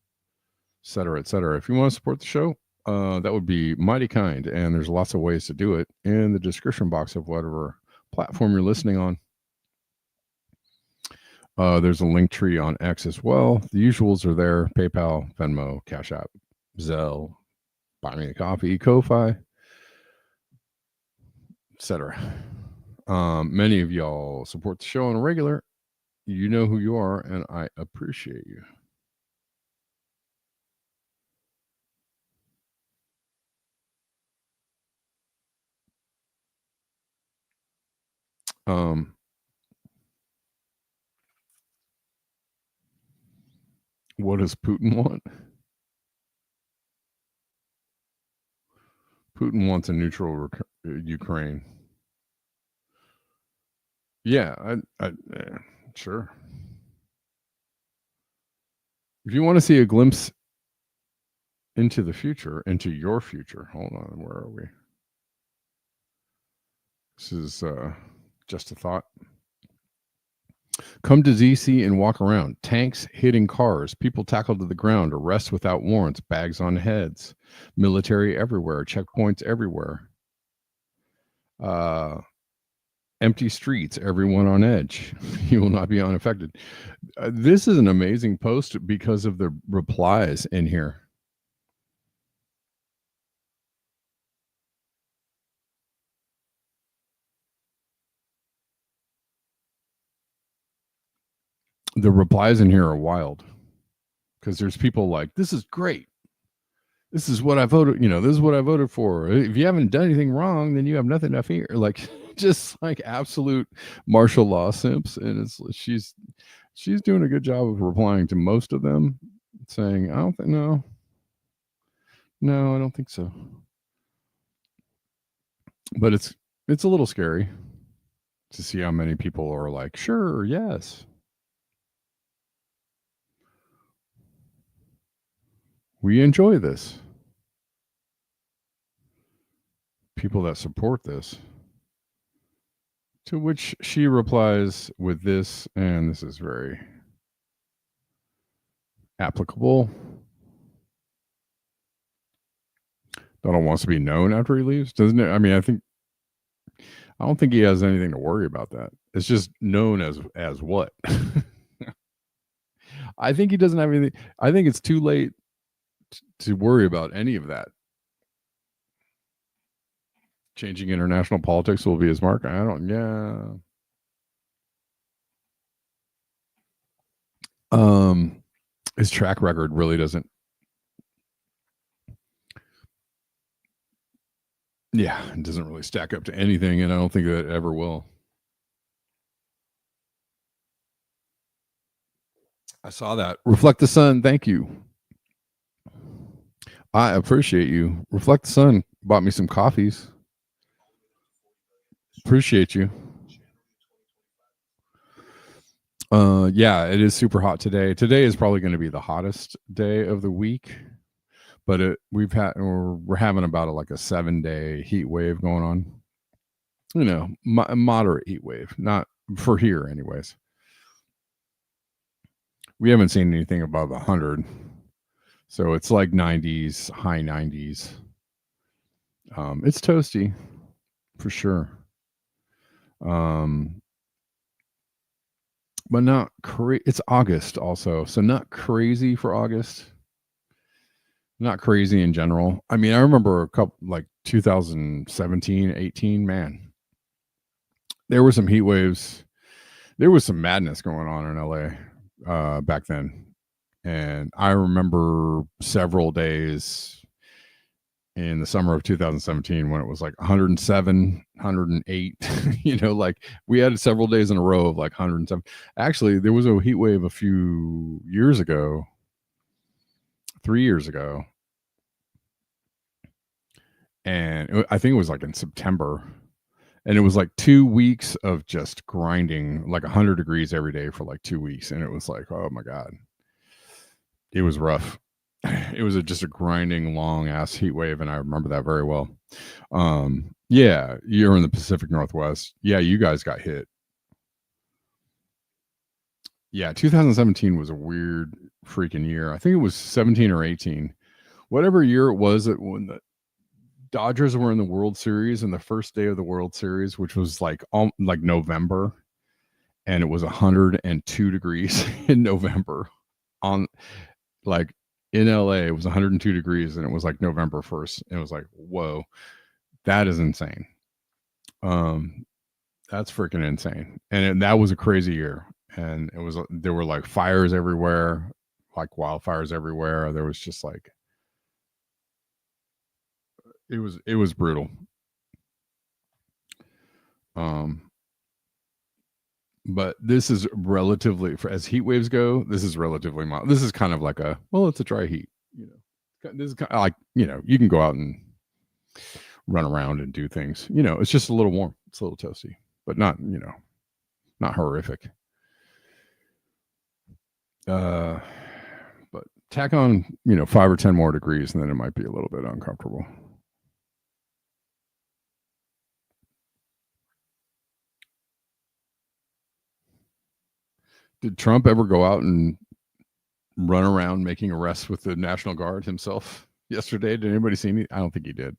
A: cetera, et cetera. If you want to support the show, that would be mighty kind. And there's lots of ways to do it in the description box of whatever platform you're listening on. There's a link tree on X as well. The usuals are there: PayPal, Venmo, CashApp, Zelle, Buy Me a Coffee, Ko-Fi, etc. Many of y'all support the show on a regular. You know who you are, and I appreciate you. What does Putin want? Putin wants a neutral Ukraine. Yeah, sure. If you want to see a glimpse into the future, into your future, hold on, where are we? This is just a thought. Come to DC and walk around. Tanks hitting cars, people tackled to the ground, arrests without warrants, bags on heads, military everywhere, checkpoints everywhere. Empty streets, everyone on edge. You will not be unaffected. This is an amazing post because of the replies in here. The replies in here are wild because there's people like, this is great. this is what I voted, this is what I voted for. If you haven't done anything wrong, then you have nothing to fear. Like, just like absolute martial law simps. And she's doing a good job of replying to most of them, saying, I don't think, no, I don't think so. But it's a little scary to see how many people are like, sure, yes. We enjoy this. People that support this. To which she replies with this, and this is very applicable. Donald wants to be known after he leaves, doesn't it? I mean, I don't think he has anything to worry about that. It's just known as what? I think he doesn't have anything. I think it's too late to worry about any of that. Changing international politics will be his mark. His track record really doesn't. Yeah, it doesn't really stack up to anything, and I don't think that it ever will. I saw that. Reflect the Sun, thank you. I appreciate you. Reflect the Sun bought me some coffees. Appreciate you. Yeah, it is super hot today. Today is probably going to be the hottest day of the week, but we're having about a 7-day heat wave going on. Moderate heat wave, not for here anyways. We haven't seen anything above 100, so it's like 90s, high 90s. It's toasty for sure. But not crazy. It's August also, so not crazy for August. Not crazy in general. I mean, I remember a couple 2017, 18, man. There were some heat waves. There was some madness going on in LA back then. And I remember several days in the summer of 2017 when it was 107, 108, we had several days in a row of 107. Actually, there was a heat wave a few years ago, 3 years ago. And I think it was in September. And it was 2 weeks of just grinding 100 degrees every day for 2 weeks. And it was oh my God. It was rough. It was just a grinding long ass heat wave, and I remember that very well. Yeah, you're in the Pacific Northwest. Yeah, you guys got hit. Yeah, 2017 was a weird freaking year. I think it was 17 or 18. Whatever year it was when the Dodgers were in the World Series, and the first day of the World Series, which was November, and it was 102 degrees in November on in LA, it was 102 degrees, and it was November 1st. And it was whoa, that is insane. That's freaking insane. And that was a crazy year. And there were fires everywhere, wildfires everywhere. There was just it was brutal. But this is relatively, as heat waves go, this is relatively mild. This is kind of it's a dry heat. This is kind of you can go out and run around and do things. It's just a little warm. It's a little toasty, but not, not horrific. But tack on, 5 or 10 more degrees, and then it might be a little bit uncomfortable. Did Trump ever go out and run around making arrests with the National Guard himself yesterday? Did anybody see me? I don't think he did.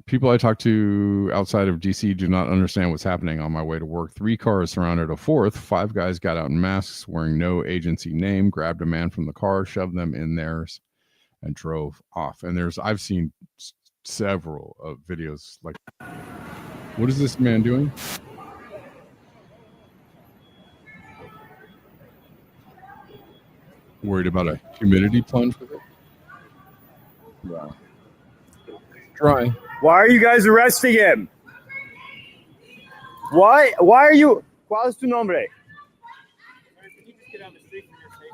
A: People I talk to outside of DC do not understand what's happening on my way to work. 3 cars surrounded a 4th. 5 guys got out in masks wearing no agency name, grabbed a man from the car, shoved them in theirs, and drove off. And I've seen several of videos what is this man doing? Worried about a humidity plunge with it? Yeah. Try.
J: Why are you guys arresting him? Why are you? ¿Cuál es tu nombre?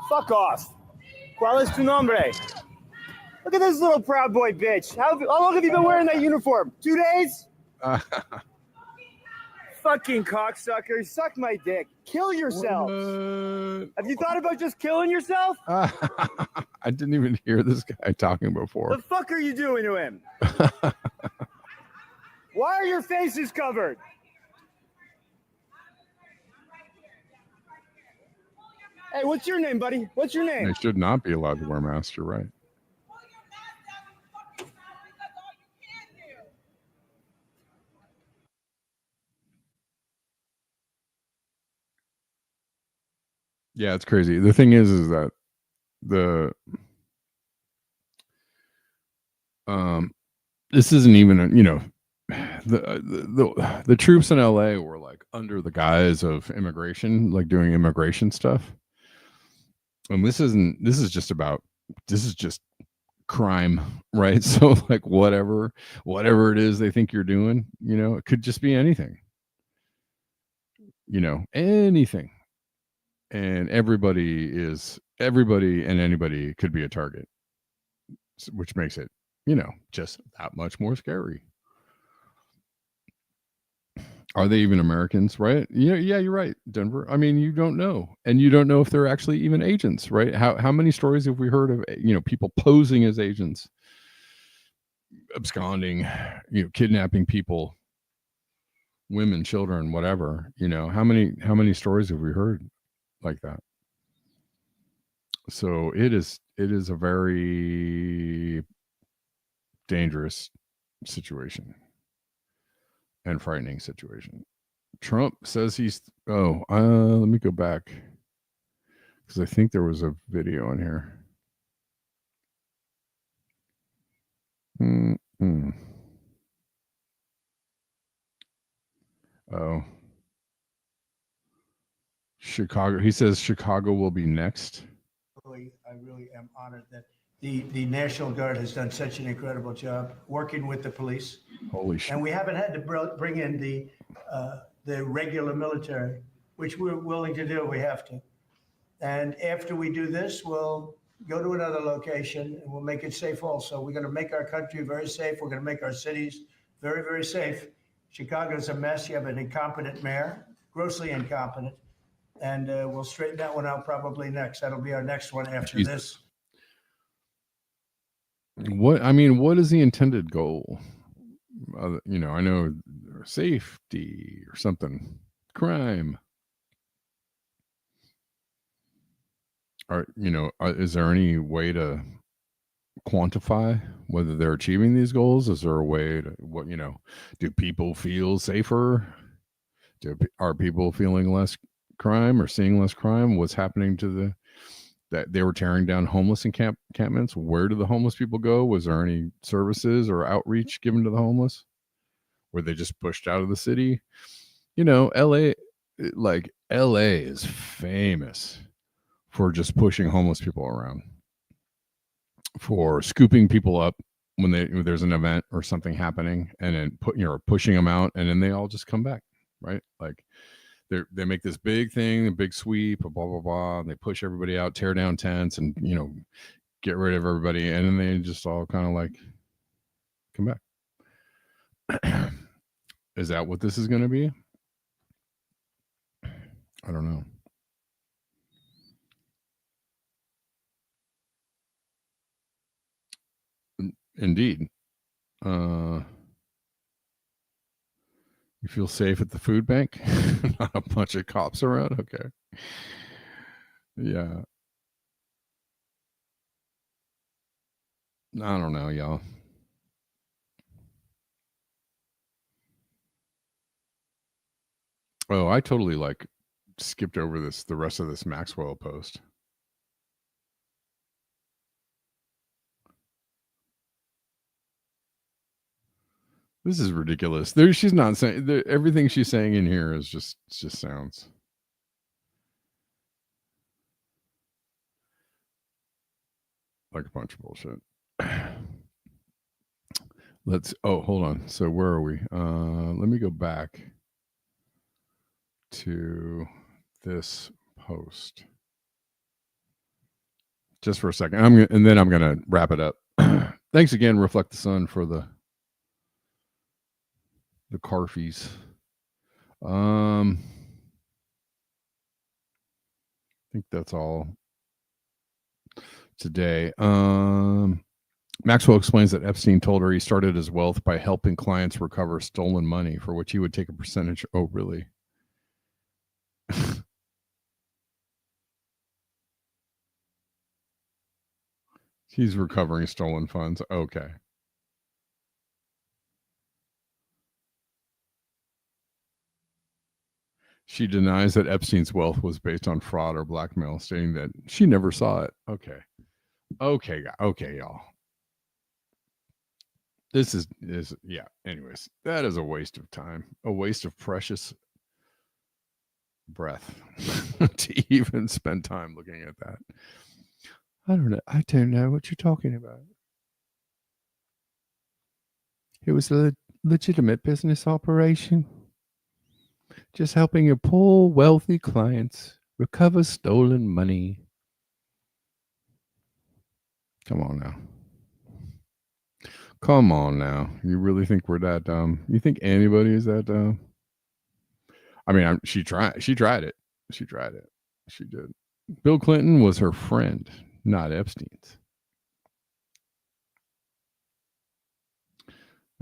J: Fuck off. ¿Cuál es tu nombre? Look at this little Proud Boy bitch. How long have you been wearing that uniform? 2 days? Fucking cocksucker. Suck my dick. Kill yourself. Have you thought about just killing yourself?
A: I didn't even hear this guy talking before.
J: The fuck are you doing to him? Why are your faces covered? Hey, what's your name, buddy? What's your name?
A: They should not be allowed to wear masks. You're right. Yeah, it's crazy. The thing is that this isn't even the troops in LA were like under the guise of immigration, like doing immigration stuff. And this is just crime, right? So like whatever it is they think you're doing, it could just be anything. Anything. And everybody and anybody could be a target, which makes it, just that much more scary. Are they even Americans, right? Yeah, you're right, Denver. I mean, you don't know. And you don't know if they're actually even agents, right? How many stories have we heard of, people posing as agents, absconding, kidnapping people, women, children, whatever, how many stories have we heard like that? So it is a very dangerous situation and frightening situation. Trump says let me go back because I think there was a video in here. Oh, Chicago. He says Chicago will be next.
K: I really am honored that the National Guard has done such an incredible job working with the police.
A: Holy shit.
K: And we haven't had to bring in the regular military, which we're willing to do. We have to. And after we do this, we'll go to another location and we'll make it safe also. We're going to make our country very safe. We're going to make our cities very, very safe. Chicago's a mess. You have an incompetent mayor, grossly incompetent. And we'll straighten that one out probably next. That'll be our next one after this.
A: What is the intended goal? I know safety or something, crime. Is there any way to quantify whether they're achieving these goals? Is there a way to do people feel safer? Are people feeling less crime or seeing less crime? What's happening to that they were tearing down homeless encampments? Where do the homeless people go? Was there any services or outreach given to the homeless? Were they just pushed out of the city? LA is famous for just pushing homeless people around, for scooping people up when there's an event or something happening, and then pushing them out, and then they all just come back, right? Like they make this big thing, a big sweep, blah blah blah, and they push everybody out, tear down tents, and get rid of everybody, and then they just all kind of like come back. Is that what this is going to be? I don't know. Indeed. You feel safe at the food bank? Not a bunch of cops around? Okay. Yeah. I don't know, y'all. Oh, I totally skipped over the rest of this Maxwell post. This is ridiculous. She's not saying everything she's saying in here is just sounds. like a bunch of bullshit. Hold on. So where are we? Let me go back to this post just for a second. And then I'm gonna wrap it up. Thanks again, Reflect the Sun, for the Carfies. I think that's all today. Maxwell explains that Epstein told her he started his wealth by helping clients recover stolen money, for which he would take a percentage. Oh, really? He's recovering stolen funds. Okay. She denies that Epstein's wealth was based on fraud or blackmail, stating that she never saw it. Okay, y'all. This is yeah. Anyways, that is a waste of time, a waste of precious breath to even spend time looking at that. I don't know what you're talking about. It was a legitimate business operation, just helping your poor, wealthy clients recover stolen money. Come on now. You really think we're that dumb? You think anybody is that dumb? I mean, she tried it. She did. Bill Clinton was her friend, not Epstein's.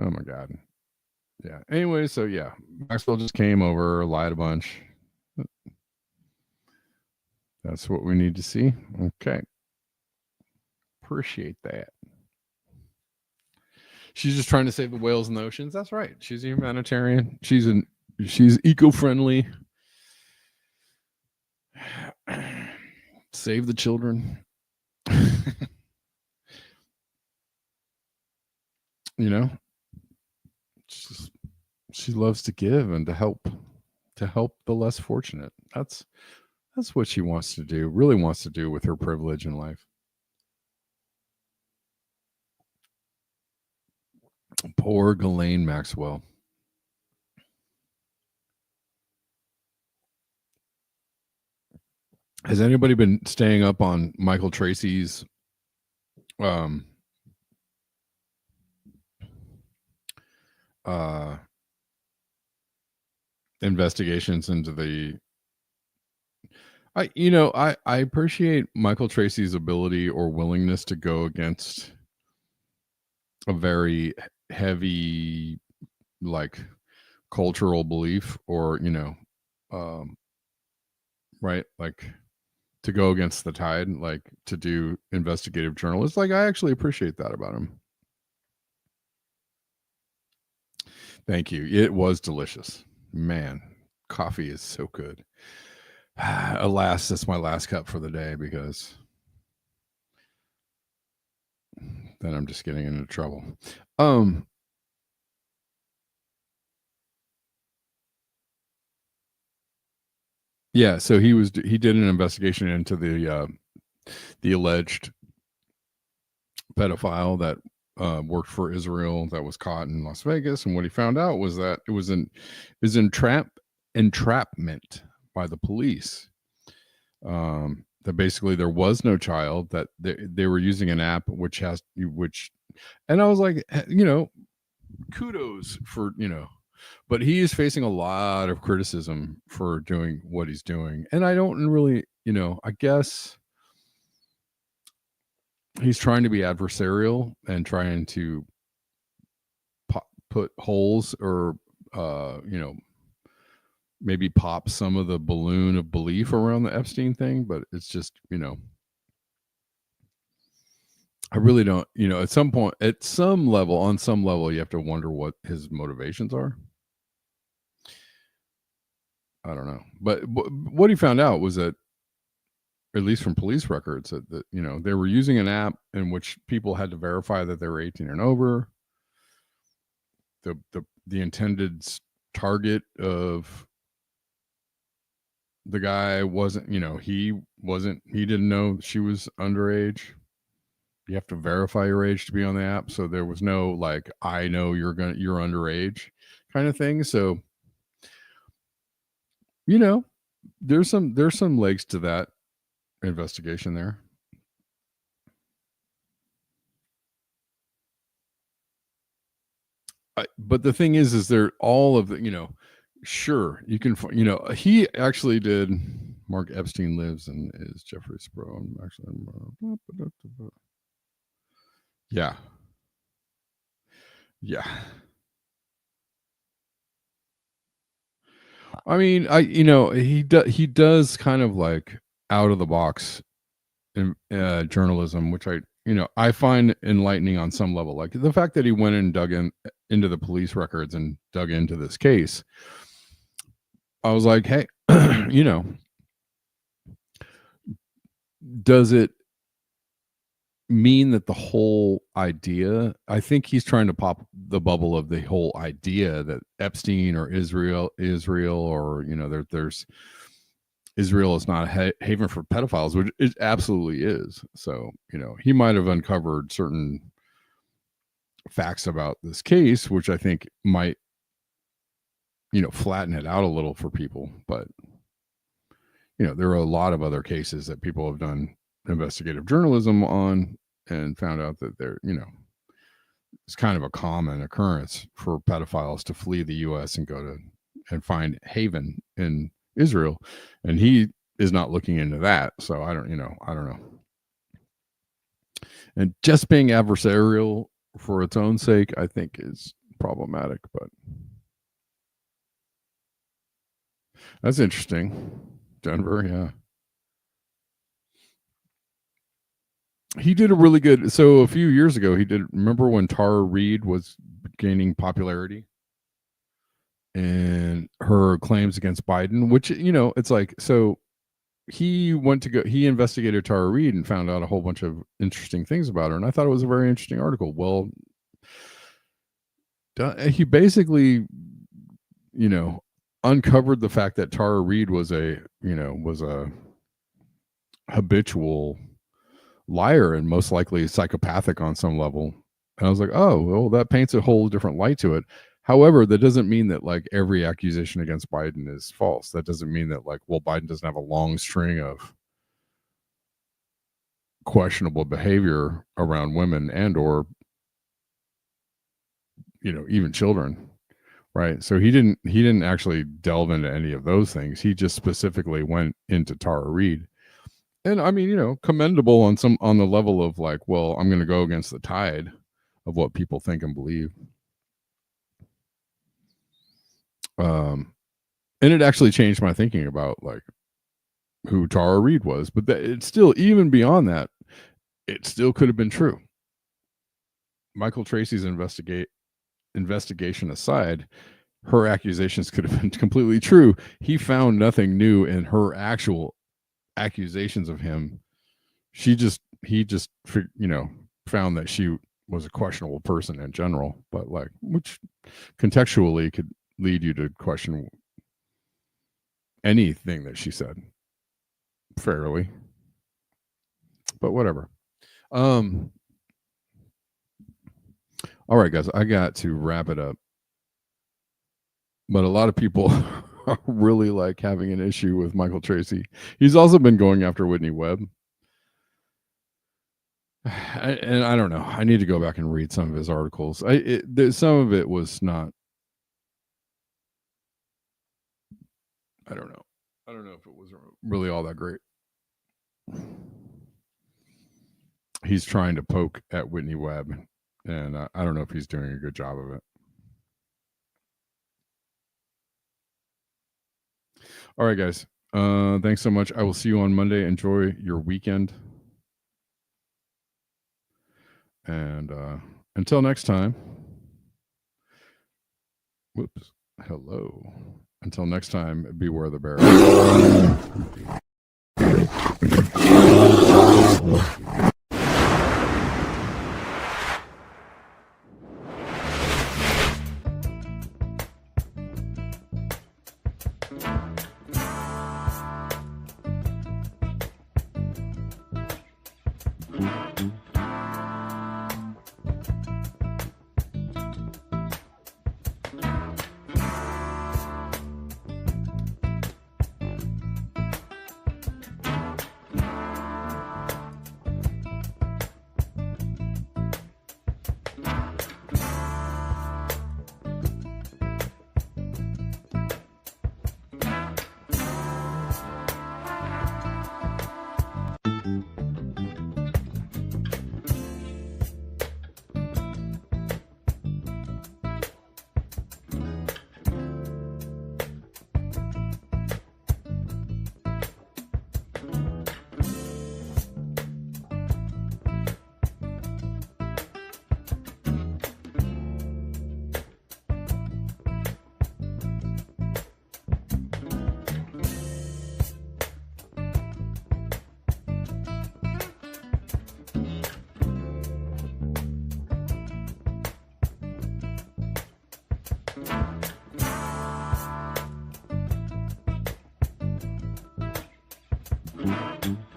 A: Oh my God. Yeah. Anyway, so yeah, Maxwell just came over, lied a bunch. That's what we need to see. Okay. Appreciate that. She's just trying to save the whales in the oceans. That's right. She's a humanitarian. She's eco-friendly. Save the children. You know, she loves to give and to help the less fortunate. That's what she wants to do, really wants to do with her privilege in life. Poor Ghislaine Maxwell. Has anybody been staying up on Michael Tracy's investigations into the I appreciate Michael Tracy's ability or willingness to go against a very heavy like cultural belief, or right, like to go against the tide, like to do investigative journalists. Like, I actually appreciate that about him. Thank you. It was delicious, man. Coffee is so good. Alas, that's my last cup for the day, because then I'm just getting into trouble. Yeah, so he did an investigation into the alleged pedophile that worked for Israel that was caught in Las Vegas, and what he found out was that it was entrapment by the police. That basically there was no child, that they were using an app which and I was like, kudos for, but he is facing a lot of criticism for doing what he's doing. And I don't really, I guess he's trying to be adversarial and trying to put holes, or, maybe pop some of the balloon of belief around the Epstein thing. But it's just, I really don't, at some point, on some level, you have to wonder what his motivations are. I don't know. But what he found out was that, at least from police records, that they were using an app in which people had to verify that they were 18 and over. The intended target of the guy wasn't, he didn't know she was underage. You have to verify your age to be on the app. So there was no like, I know you're underage kind of thing. So, you know, there's some legs to that investigation there. But the thing is they're all of the, you know, sure, you can, you know, he actually did. Mark Epstein lives and is Jeffrey Spro. I'm actually, yeah. I mean, he does kind of like out of the box in journalism, which I find enlightening on some level. Like the fact that he went and dug into the police records and dug into this case. I was like, hey, you know, does it mean that the whole idea, I think he's trying to pop the bubble of the whole idea that Epstein or Israel, or, you know, there's Israel is not a haven for pedophiles, which it absolutely is. So, you know, he might have uncovered certain facts about this case, which I think might, you know, flatten it out a little for people. But, you know, there are a lot of other cases that people have done investigative journalism on and found out that they're, you know, it's kind of a common occurrence for pedophiles to flee the U.S. and go to and find haven in Israel, and he is not looking into that. So I don't know. And just being adversarial for its own sake, I think, is problematic. But that's interesting. Denver, yeah. He did a really good. So a few years ago, remember when Tara Reid was gaining popularity and her claims against Biden, which, you know, it's like, so he investigated Tara Reid and found out a whole bunch of interesting things about her. And I thought it was a very interesting article. Well, he basically, you know, uncovered the fact that Tara Reid was a habitual liar and most likely psychopathic on some level. And I was like, oh, well, that paints a whole different light to it. However, that doesn't mean that like every accusation against Biden is false. That doesn't mean that like, well, Biden doesn't have a long string of questionable behavior around women and or, you know, even children. Right. So he didn't actually delve into any of those things. He just specifically went into Tara Reid. And I mean, you know, commendable on the level of like, well, I'm going to go against the tide of what people think and believe. And it actually changed my thinking about like who Tara Reid was, but it's still, even beyond that, it still could have been true. Michael Tracy's investigation aside, her accusations could have been completely true. He found nothing new in her actual accusations of him. He just you know, found that she was a questionable person in general, but like, which contextually could lead you to question anything that she said fairly, but whatever. All right, guys, I got to wrap it up, but a lot of people are really like having an issue with Michael Tracy. He's also been going after Whitney Webb. And I don't know. I need to go back and read some of his articles. Some of it was not. I don't know. I don't know if it was really all that great. He's trying to poke at Whitney Webb, and I don't know if he's doing a good job of it. All right, guys. Thanks so much. I will see you on Monday. Enjoy your weekend. And until next time. Whoops. Hello. Until next time, beware the bear. Bye.